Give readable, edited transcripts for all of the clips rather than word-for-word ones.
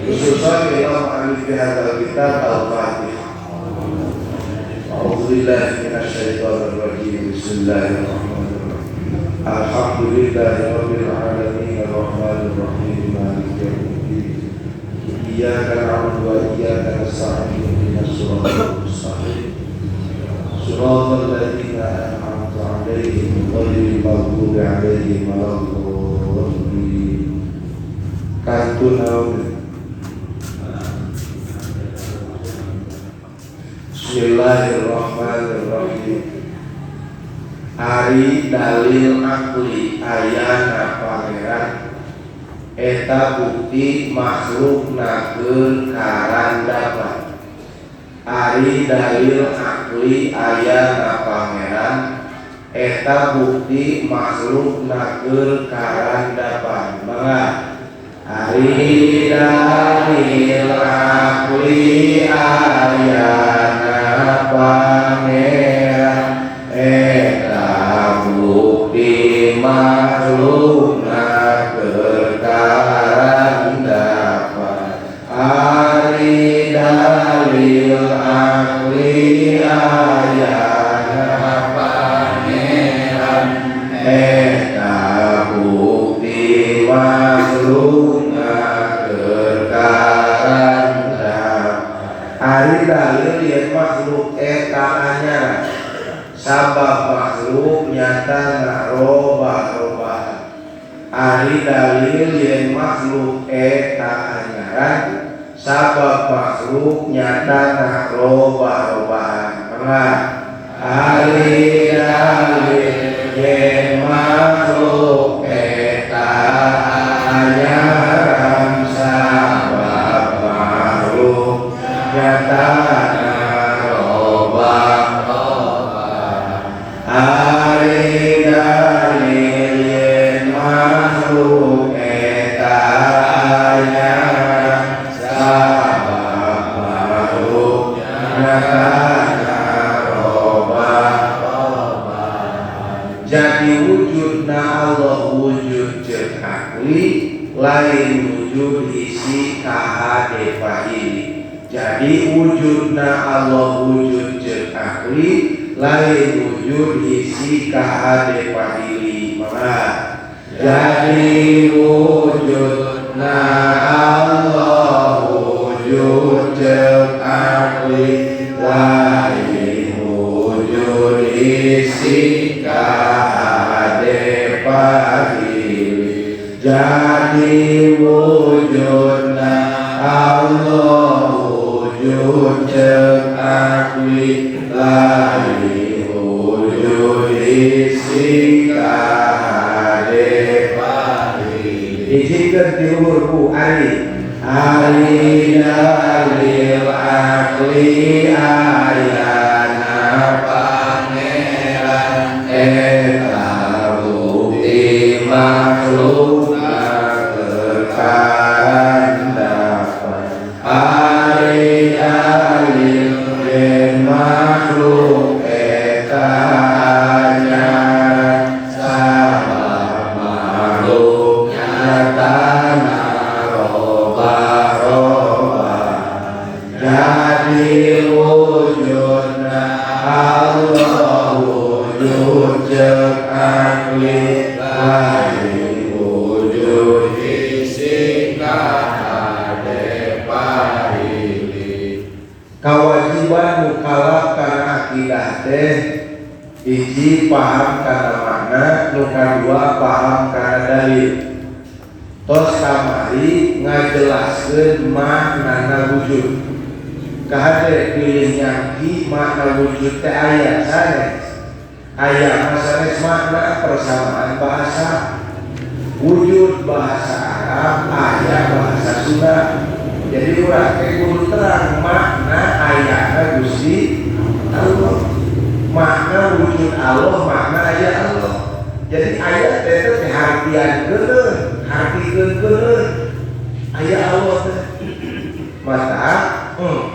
khususnya dalam mengambil hadal kita Al-Fatihah. A'udzubillahi minasyaitonir rajim. Bismillahirrahmanirrahim. Alhamdulillahirabbil alamin arrahmanir rahim maliki yaumiddin. Iyyaka na'budu wa iyyaka nasta'in ihdinas siratal mustaqim. Shiratal ladzina an'amta 'alaihim ghairil maghdubi 'alaihim waladdallin. Kantun Bismillahirrahmanirrahim. Ari dalil akli ayana pangeran eta bukti makhluk nakeun karandapan. Ari dalil akli ayana pangeran eta bukti makhluk nakeun karandapan. Mangga ari dalil akli ayana pangeran eta bukti makhlukna kekarandapan. Ari dalil akli ayana pangeran eta bukti makhlukna kekarandapan. Ari dalil yen makhluk eta anyar sabab makhluk nyata narobah-robah. Ari dalil yen makhluk eta anyaran sabab makhluk nyata narobah-robahan. Mangga ari dalil yen makhluk eta anyaran sabab makhluk nyata ari dalil yen makhluk eta anyaran sabab makhluk nyata robah. Jadi wujudna Allah wujud jeung akli lain wujud isi kahade fahili. Jadi wujudna Allah wujud jeung akli lain wujud isi kahade fahili. Maka jadi wujudna Allah wujud jeung akli lain wujud isi kahade fahili. Jadi wujudna Allah wujud jeung akli lain wujud isi kahade fahili. Dijikeun ti luhur ari dalil akli ayana pangeran eta bukti makhlukna kekarandapan. Ari dalil yen makhluk eta anyaran sabab makhluk nyatana robah-robah. Jadi wujudna Allah wujud jeung akli lain wujud isi kahade fahili. Kewajiban mukalaf kana akidah teh hiji paham kana makna, nu kadua paham kana dalil. Tos kamari ngajelaskeun maknana wujud. Kahade pilih nyangki makna wujud teh aya sanes. Aya sanes makna persamaan bahasa. Wujud bahasa Arab, aya bahasa Sunda. Jadi urang teh kudu terang makna ayana Gusti Allah. Makna wujud Allah, makna aya Allah. Jadi ayat teh hartian geuneun, aya Allah teh. Mata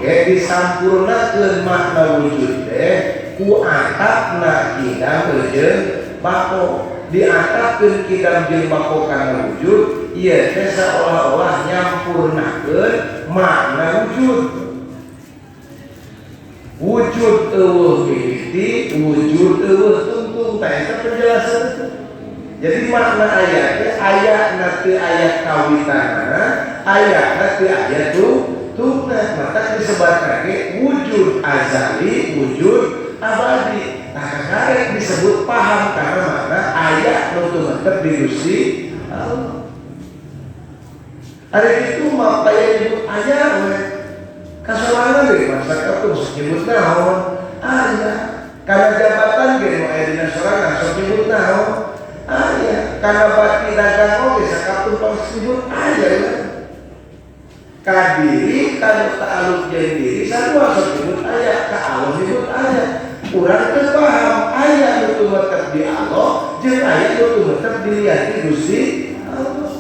disampurnakeun makna wujud teh ku atapna kina jeung bako. diangkatkeun kidam jelema kokana wujud ieu teh seolah-olah nyampurnakeun makna wujud eueuh mimiti wujud eueuh tuntung tah eta penjelasan. Jadi makna ayat teh ayatna teu aya kawitanana ayatna teu aya tungna maka disebutake wujud azali wujud abadi. Nah karek disebut paham karena makna ayat nu tumetep di Gusti Allah. Ari itu mah aya nyebut ayat we. Kasorangan deui masyarakat tuh nyebut naon? Ayat. Karena jabatan ge nu aya dina sorangan sok nyebut naon? Ayat. Karena bati dagang oge sakapun pas nyebut ayat. Kadiri kana ta'alluq jeung diri sarua sok nyebut ayat, ka Allah nyebut ayat. Urang teu paham aya nu tumetep di Allah jeung aya nu tumetep dilihat di Gusti Allah.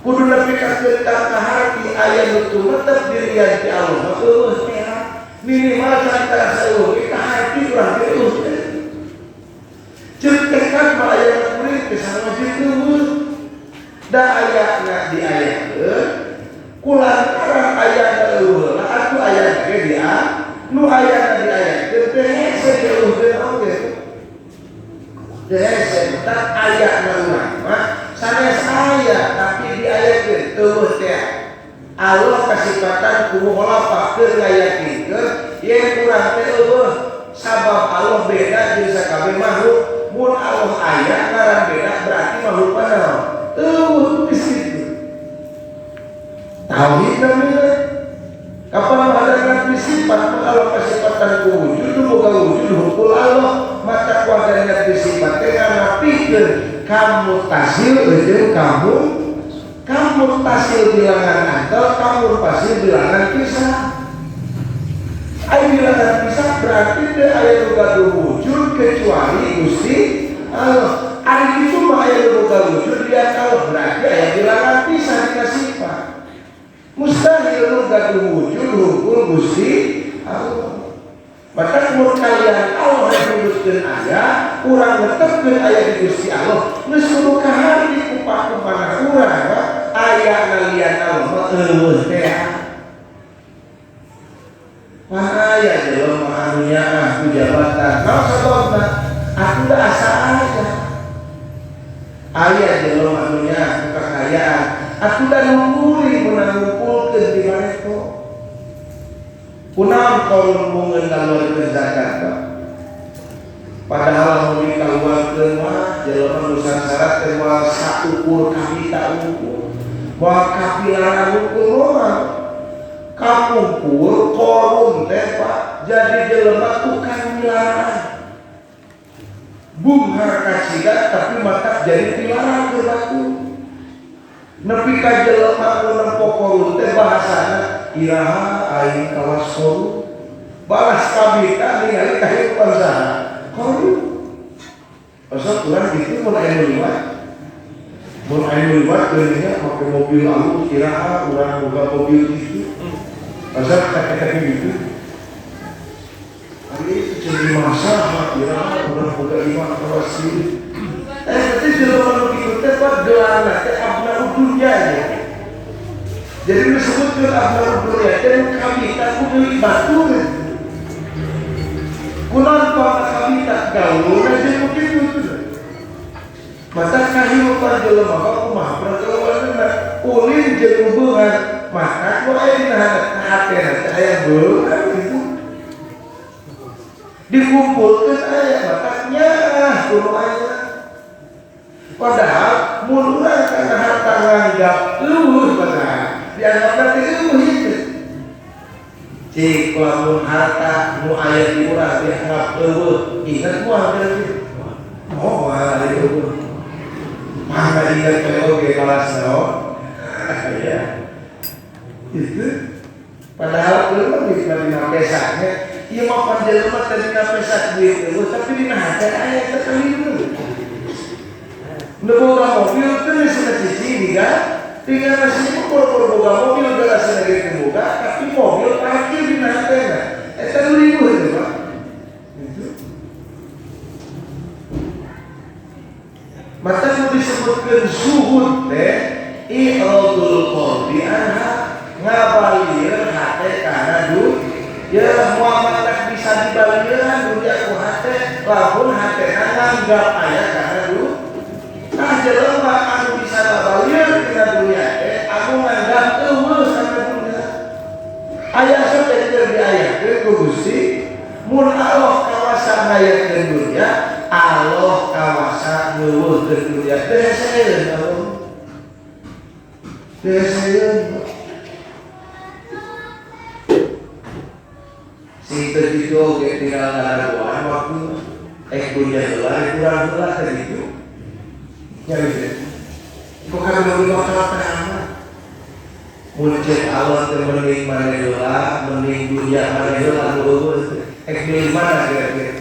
Kudu nepikeun ka hati aya nu tumetep dilihat di Allah eueuh teh minimal santara saeueuh ka hati urang teh eueuh teh. Ceuk tekad mah aya nu kuring teh sarua eueuh. Da ayatna diayakeun kulantaran ayatna eueuh lah atuh ayatna ge dia nu ayatna diayakeun teh hese eueuh oge. Hese tak ayatna urang mah sanes aya tapi diayakeun eueuh teh. Allah kasipatan kudu ngolapakeun ngayakinkeun yen urang teh eueuh sabab Allah beda jeung sakabeh makhluk. Mun Allah aya ngaran beda berarti makhluk naon? Eueuh di situ. Tauhid namanya. Kapan ada sifat kalau kesifatan wujud boga wujud hukum Allah maka kuadanya sifat teh pikeun kamu tasil jeung kamu tasil bilangan antal kamu tasil bilangan pisah. Ai bilangan pisah berarti teu aya nu gaduh wujud kecuali Gusti Allah. Ari itu mah aya nu boga wujud dia kalau berarti aya bilangan pisah dina sifat. Mustahil nu gaduh wujud hukum Gusti Allah. Maka mun kalian Allah nyebutkeun aya, urang netepkeun aya di Gusti Allah, geus kudu kahari kumpah-kumpahna urang aya nalian Allah mah eueuh teh. Mana aya jelema anu nyaah ku jabatan, naon sababna? Aku da asa aja. Aya jelema anu nyaah ku kakayaan, aku da nungguri meunang ngumpulkeun di maneto. Kunaon kaul mungeun ngaluarkeun zakat. Padahal mun dikaluarkeun mah jelema nu sasarat teh moal saukur kapita ukur. Moal kapilaran ukur mah kakumpul korum teh Pak jadi jelema tukang milaran. Bunghar kaciga tapi mata jadi pilaran ke batu. Nepi ka jelema nu nempo korum teh bahasana iraha aing kawas korum balas kabita ningali kahirupan saha korum. Asal urang kitu mun aya nu liwat mun aya nu liwat geuningna make mobil alus iraha urang boga mobil kitu. Asal kata-kata gitu. Hari itu jadi masalah iraha urang boga iman kawas ieu. Tapi jelema nu kitu teh gelarna teh abna dunya ya. Jadi disebutkan abna dunya teh kabita kudu batur. Kunaon kabita gaulna jeung kitu. Mata kahirupan jelema kumaha pergaulanna ulin jeung hubungan maka ku aya dina hatena teh aya beungan kitu. Dikumpulkeun aya maka nyaah kudu aya. Padahal mun urang kana harta nganggap eueuh padahal dianggap nanti eueuh itu. Cik lamun harta nu aya di urang dianggap eueuh, ingat moal berarti. Moal ari eueuh. Mangga ingat teh oge kelas naon? Ya. Itu padahal eueuh bisa dina pesaknya. Ieu mah panjelema teh dina pesak duit eueuh tapi dina hate aya teh kaliru. Boga mobil teh geus cici diga tinggal nasi pur boga mobil geus lagi boga tapi mobil parkir di hatena eta ribu itu Pak. Itu Ya Muhammad tak bisa dibalikan dunia ku hate, lamun hate nganggap aya karena dulu. Nah jelema anu bisa balikan dina dunia teh, aku nganggap eueuh kana dunia. Aya sabeter diayakeun ku Gusti, mun Allah kawasan ngayakeun dunia, Allah kawasan ngeuweuhkeun dunia teh saeun Allah. Teh saeun. Si itu kayak tinggal ngadaguan waktu dunia gelar kurang gelar tadi itu ya bisa kok kan lebih bakal amat muncul Allah mending mana gelar mending dunia mana gelar milih mana kira-kira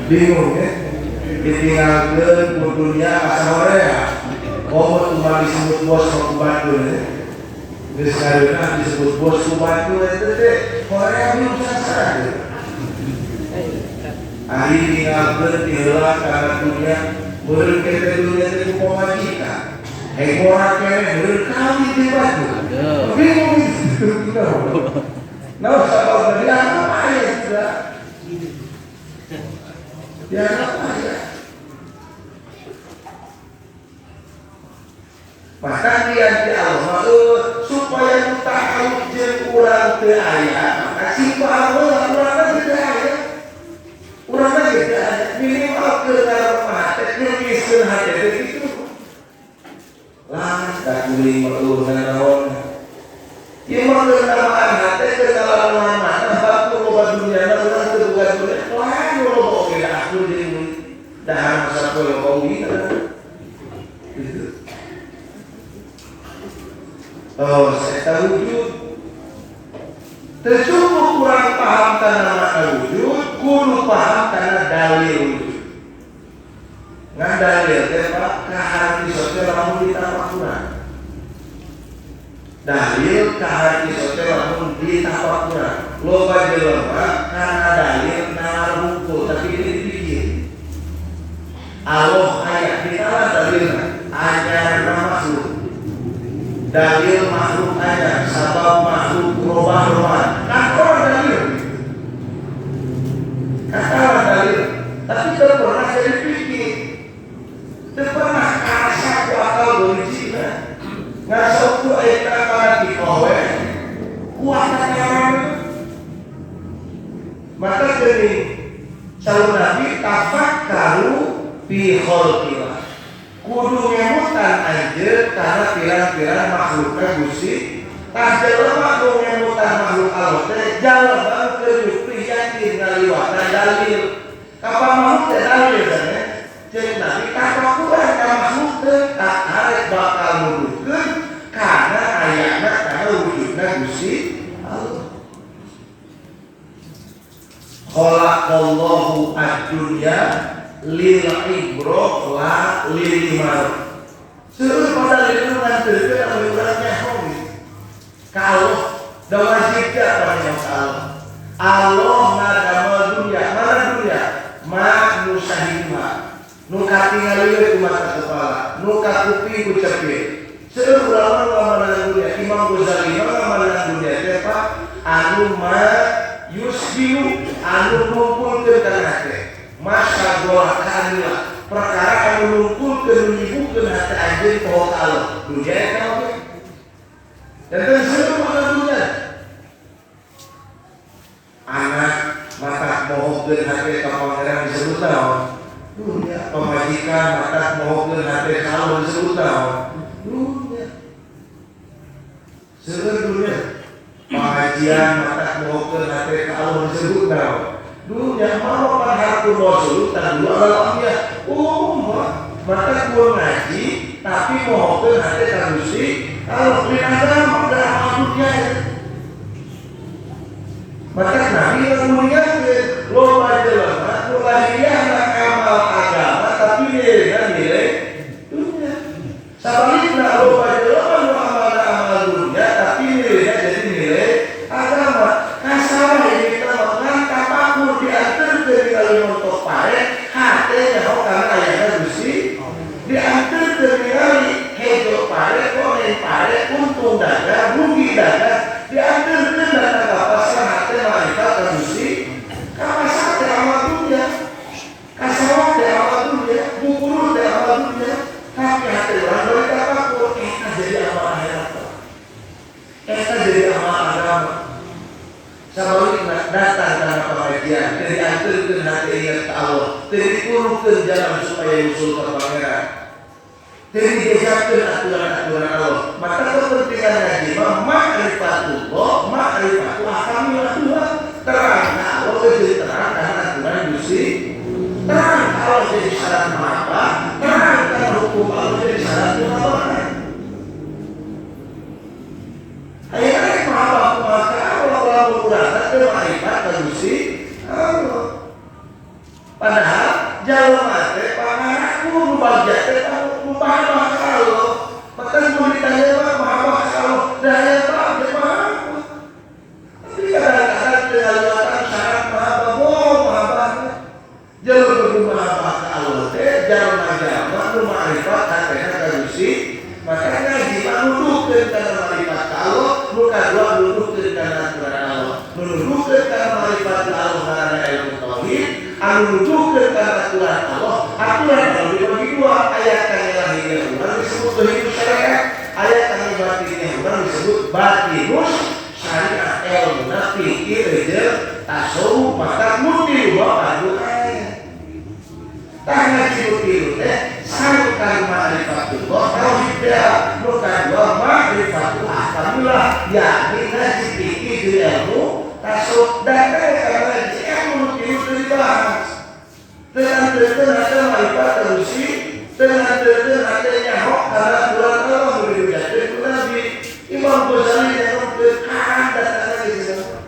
bingung ya ditinggalkan dunia asal ya komod cuma disebut bos mau bantu ya sekarang disebut bos kubantu itu deh Korea belum selesai. Hari tinggal tinggal karena dunia berkaitan dunia itu pemajikan. Orang kaya berkali di batu. Bingung itu. Nah sahabat dia apa ya sudah. Dia apa ya. Maka dia di Allah supaya kita tahu jeung urang teu aya maka simpah urang teh teu aya urang teh teu aya minimal keur mate keur miskeun hate teh kitu lah da kuring meueuh naon ieu mah keur namaan hate keur nalaman mana batu loba dunyana urang teu boga dunya lain loba oge da aku jeung dahar masa poe kawina gitu. Oh, saya wujud. Tercukup kurang paham karena makna wujud, kudu paham karena dalil wujud. Ngan dalil teh Pak kahati sosial lamun ditapak kurang. Dalil kahati sosial lamun ditapak kurang. Loba jelema karena dalil nalar hukum tapi dipikir. Allah ayat ditalah dalilna ajarna makhluk. Dalil makhluk aja, sabab makhluk robah-robah. Kata dalil, tapi tidak pernah jadi pikir, tidak pernah kasar akal berizina, ngasau tu ayat kata di kowe, kuatkan. Maka jadi saudara Nabi tafakkaru fi khalqillah. Kudu ngemutan aja karena pirang-pirang makhluknya Gusti. Tah jelema kudu ngemutan makhluk Allah teh jalema keur yukti yakin ngaliwatan dalil. Kapan makhluk teh dalil teh? Jeung Nabi kapakuran ka makhluk teh tak arek bakal nuduhkeun karena ayatna karena wujudna Gusti Allah. Khalaqallahu ad-dunya lil ibroh la lil imar. Seluruh pada lingkungan terkait dengan orangnya hobi. Kalau dah wajib pada yang Allah. Allah ngadama dunia, mana dunia? Manusahima. Nuka tinggal ku mata kepala, nuka kuping ku cepet. Seluruh ulama dunia, Imam Ghazali ulama dunia siapa? Anu ma yusbiu anu ngumpulkeun kana teh. Masa gola kanila perkara anu ngumpulkeun nyibukeun hati anjeun pohon Allah dunia eta oge dan seluruh dunia anak mata mohogkeun hati ka pangeran disebut naon dunia pamajikan mata mohogkeun hati ka Allah disebut naon dunia seluruh dunia pengajian mata mohogkeun hati ka Allah disebut naon dunia mau harapun Rasul dan dua alamnya maka gua ngaji tapi mau ke hati karusi kalau ada maka dunia maka Nabi yang mulia lo aja lah lahiriah amal agama tapi nilai dunia sebaliknya lo aja lah amal dunia tapi nilainya jadi nilai agama kasar ini diantar dari Kalimantan Pare, hati yang karena ayahnya Gusti diantar dari Hejo Pare, Koren Pare, untung dagang, rugi dagang, diambilkan data kapasan hati marifat kamusi kapasan teh amal dunia kasawat teh amal dunia buburu teh amal dunia tapi hati orang dari kapakul jadi amal akhirat jadi amal agama sabalik datang karena pengajian dari anturkan hati ingat ke Allah dari dikurungkan jalan supaya usul ke pangeran dari diajarkan aturan-aturan Allah maka kepentingan ngaji ma'rifatullah ma'rifatu ahkamillah Tuhan terang Allah jadi terang karena aturan Gusti terang Allah jadi syarat mahabbah terang karena hukum Allah jadi syarat mahabbah akhirnya mahabbah maka Allah mengurangkan ke ma'rifat ke Gusti Allah padahal jalan mati pangaraku rubajat mahabbah kalau maka mau ditanya mahabbah kalau daya tak mahabbah tapi kadang-kadang dengan syarat mahabbah mahabbah jalur berdua mahabbah kalau jalan agama lu ma'rifat katanya karusi maka ngaji menundukkan karena ma'rifat kalau bukan dua menundukkan karena aturan Allah menundukkan karena ma'rifat Allah karena ilmu tauhid menundukkan karena aturan Allah dibagi dua ayat yang lahirnya Tuhan disebut dohir syariat ayat yang batinnya Tuhan disebut batinus syariat ilmu fikih rijal tasawuf maka muti dua padu ayat tangan cilu sangkan ma'rifatullah tauhid bukan dua ma'rifatullah ahkamillah yakni ngaji fikih di ilmu tasawuf dan karena ngaji ilmu itu dibahas dengan ada ma'rifat terusi dengan adanya hak karena Tuhan Allah berjaya itu Nabi Imam Ghazali yang berkahan datang di sana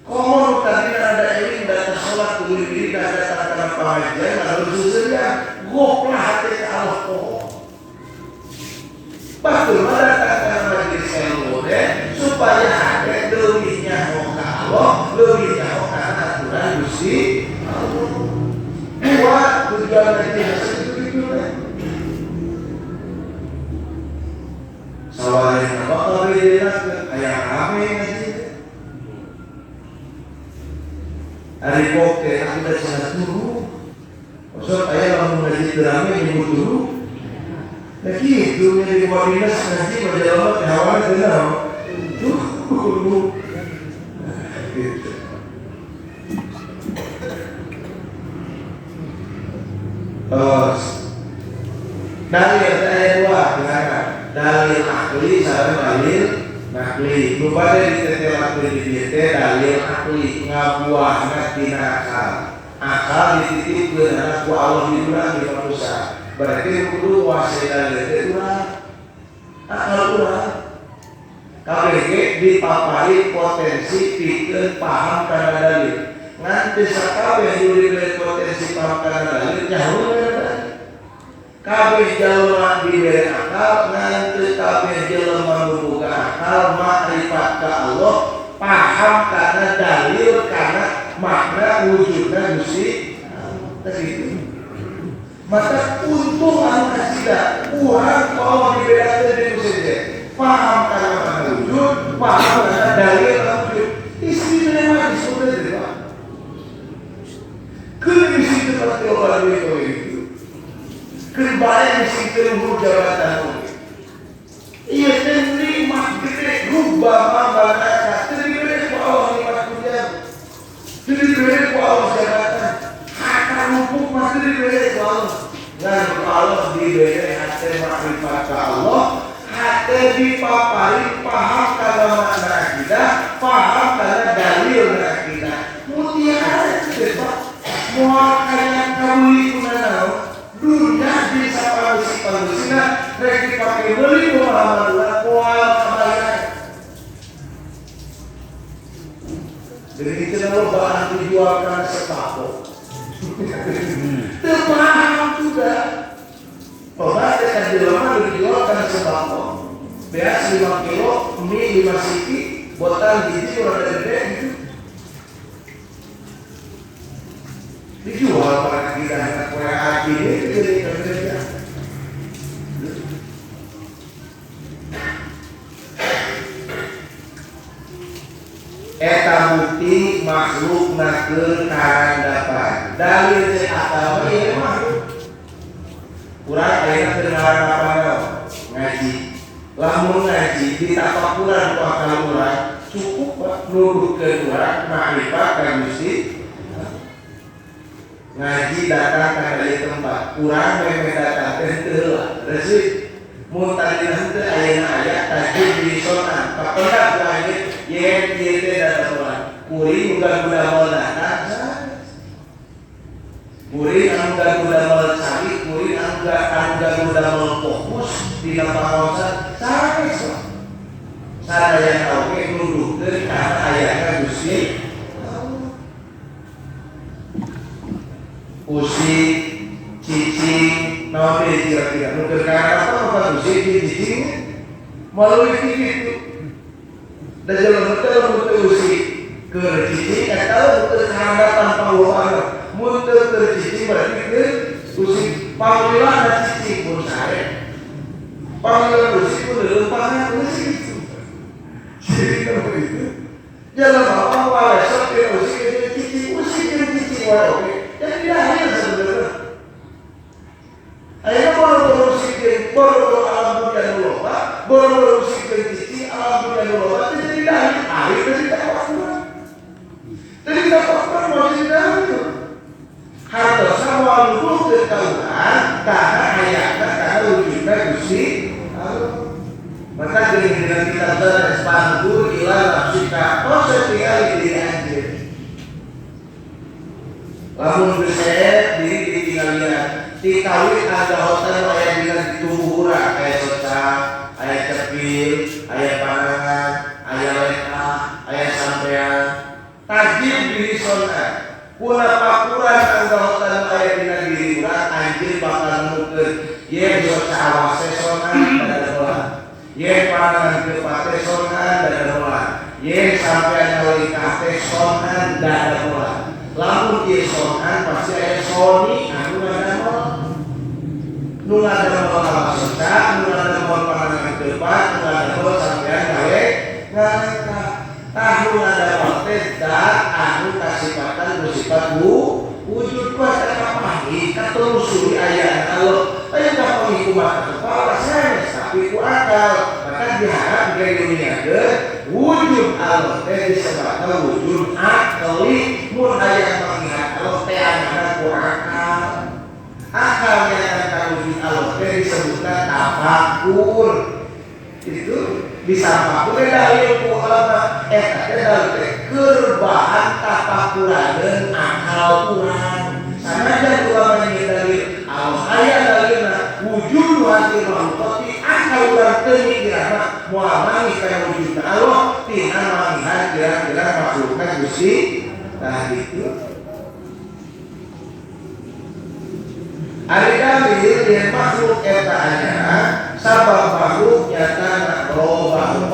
komo tadi ada ini data sholat kulit diri data karena pengajian lalu susahnya goplah hati ke Allah bagaimana kata majlis ilmu supaya ada lebihnya hak Allah lebihnya hak karena aturan Gusti buat tujuan nanti hasil itu sawarin apa kalau dia ayah rame ngaji hari koke aku udah sangat dulu maksud ayah langsung ngaji drama nyebut dulu lagi itu yang di Madinah ngaji majalah hawa benar tuh gitu. Dalil ayat 2 silakan. Dalil akli sama dalil nakli. Lupa dari detail akli di sini dalil akli ngabuahna tina akal. Akal dititipkeun ku Allah di dunia di manusia. Berarti kudu kuasai dalil itu akal urang. KBG dipapari potensi pikeun paham kana dalil. Nganti sakabeh diberi potensi paham kana dalil nyaho kabeh jalma diberi akal nganti kabeh jalma membuka akal makrifat ka Allah paham karena dalil karena makna wujudna Gusti begitu maka untung anu kasidah urang kalau dibedakeun di Gusti paham karena makna wujud paham karena dalil wujud istimewa disebut itu keun isi tempat teologi itu kerbaya di situ luhur jabatan iya terima gede rubah mabalaka terima ku Allah nikmat kuliah terima ku Allah jabatan hata lupuk mas terima ku Allah dan Allah diberi hati makrifat ke Allah hati dipapari paham karena makna akidah paham karena dalil akidah mutiara sebab mual kaya kamu ikunanau dunia bisa palusi-palusina reki pakai beli pemahaman ulah kual kembalian jadi kita mau bahan dijualkan setako terpaham sudah pembahasan yang dilama dijualkan setako beras 5 kilo mie 5 siki botan gizi orang gede gitu dijual pada kita anak kue hati itu jadi kerja bukti makhluk nakeun kahandapan. Dalil cek agama ieu makhluk. Urang ayeuna teu ngaran apa ngaji. Lamun ngaji ditapakuran ku akal urang cukup nuduhkeun urang makrifat ka Gusti. Ngaji datang ka ieu tempat, urang meme datang teh teu heula. Resik mun tadina teu ayeuna aya tajud di sonan. Kapendak langit yen ieu teh datang kuring bukan budamel datang. Kuring anu gagu damel cari, kuring anu gagu damel fokus dina pangaosan sanes lah. Sadaya oge nuduhkeun kana ayana Gusti usik, cicing, naon teh kira-kira nu keur kana apa usik cicing melalui kitu. Da jelema teh mun usik keur cicing eta teu kahandapan pangulana. Mun teu cicing berarti teu usik pangulana cicing pun sare. Pangulana usik pun leumpangna usik. Jadi kalau itu jangan apa wae sok usik cicing wae oke. Jadi dia hanya sebenarnya. Ayeuna baru usik baru alam dunia loba, baru usik cicing alam dunia loba jadi dia ahli dari tawakkul. Jadi tawakkul mau jadi hartosa moal nuduhkeun ka urang kana hayatna kana wujudna Gusti Allah. Maka dengan kita berespandu ila nafsika proses tinggal di anjir. Lamun besek diri ditinggalkan tikawit ada hotel aya dina tubuh urang aya soca, aya cepil, aya panangan, aya leka, aya sampean. Tajib diri sonan. Kuna pakuran angga hotel aya dina diri urang anjir bakal nukeun ye soca awase sonan pada bola. Ye panangan ke pate sonan dada bola. Ye sampean ngali kate sonan dada bola. Lamun ieu sonan pasti aya soni anu ngadamel. Nu ngadamel awasota, nu ngadamel panangan ke pat, nu ngadamel sampean gawe ngaleka. Tah nu ngadamel teh dat anu kasifatan bersifat wujud kuasa kapangi katelusuri aya Allah. Aya kapangi kumaha kepala sanes tapi ku akal. Maka diharap di dunia ke wujud Allah teh disebutna wujud akli. Mun aya pangihan Allah teh anu ku akal. Akal nyata wujud Allah teh disebutna tafakkur. Itu disampaikan dalil ku ulama eta teh dalil teh keur bahan tafakuraneun akal urang. Sanajan ulama nyeun dalil Allah aya dalilna wujud hasil makhluk akal urang teu mikirana moal mangih kana wujudna Allah tina mangihan kira-kira makhlukna Gusti. Nah gitu. Ari dalil yen makhluk eta aya sabab makhluk nyata loba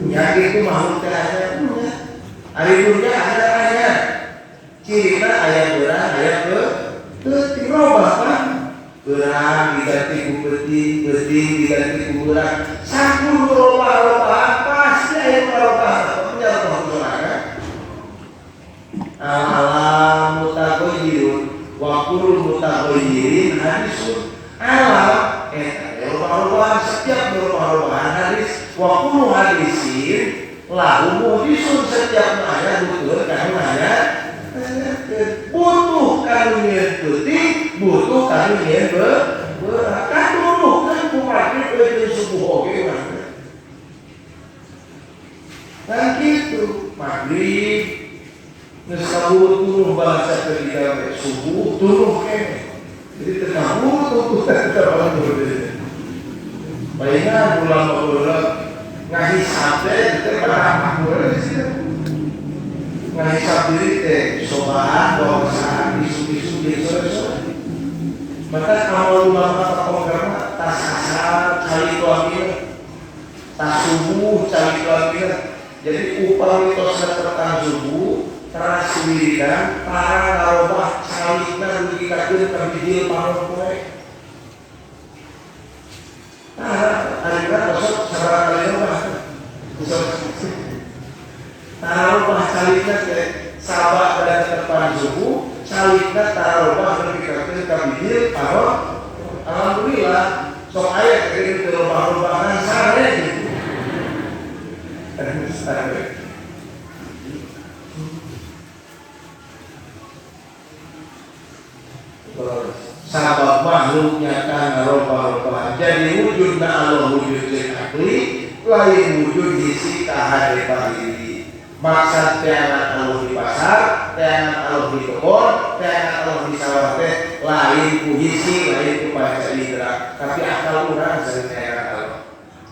nyaki itu makhluk teh aya punya. Ari dunya ada cirina aya beurang aya teu loba kan. Beurang diganti ku beuting, beuting diganti ku beurang. Sampun loba-lobaan pasti aya loba. Punya loba. Alam mutaghayyirun wa kullu mutaghayyirin hadisun. Alam eta loba-lobaan setiap loba-lobaan hadis wa kullu hadisin lahu muhdisun setiap aya butuh kanu aya butuh kanu nyieun peuting butuh kanu nyieun beurang kadulukeun ku maghrib jeung subuh oge urang. Kan kitu maghrib geus sahur turuh bangsa teh digawe subuh turuh keneh. Jadi terkabut tuh terkabut dulu. Baiknya bulan ngahisap deh, itu berapa bulan sih? Ngahisap diri teh, sobahan, bawasan, isu-isu di sore-sore. Maka kalau ulama program tas asar, cari tuangin, tas subuh, cari tuangin. Jadi upah itu setelah subuh. Teras wiridan para narobah salikna dugi kajeun ka bijil pangul poe. Arina besok sabaraha kali narobah salikna balikna taroba berpikir kabidil paro alhamdulillah sok aya kiri ke lomba-lombaan sare gitu. Sabab makhluknya karena roba-roba jadi wujudna Allah wujud akli lain wujud isi kahadiran diri. Maksud teangan Allah di pasar, teangan Allah di kebun, teangan Allah di sawah teh lain ku hisi, lain ku baca indra. Tapi akal orang sering teangan Allah.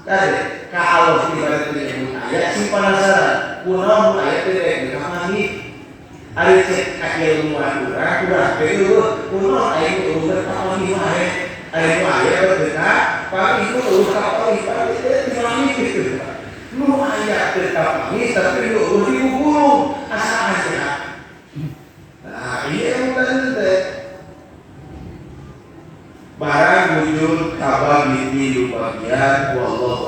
Kade ka Allah ibarat menyebut ayat si penasaran. Kunaon ayat teh dikamani. Ari cek akil muat urang begitu. Kunaon ayat urang kamani wae. Ayat ayat berdekat, tapi itu urang kamani pada dimani gitu. Lu ayat tetap ini tapi lu udah dihukum asal aja. Nah ini yang tadi barang wujud kabar binti bagian wallahu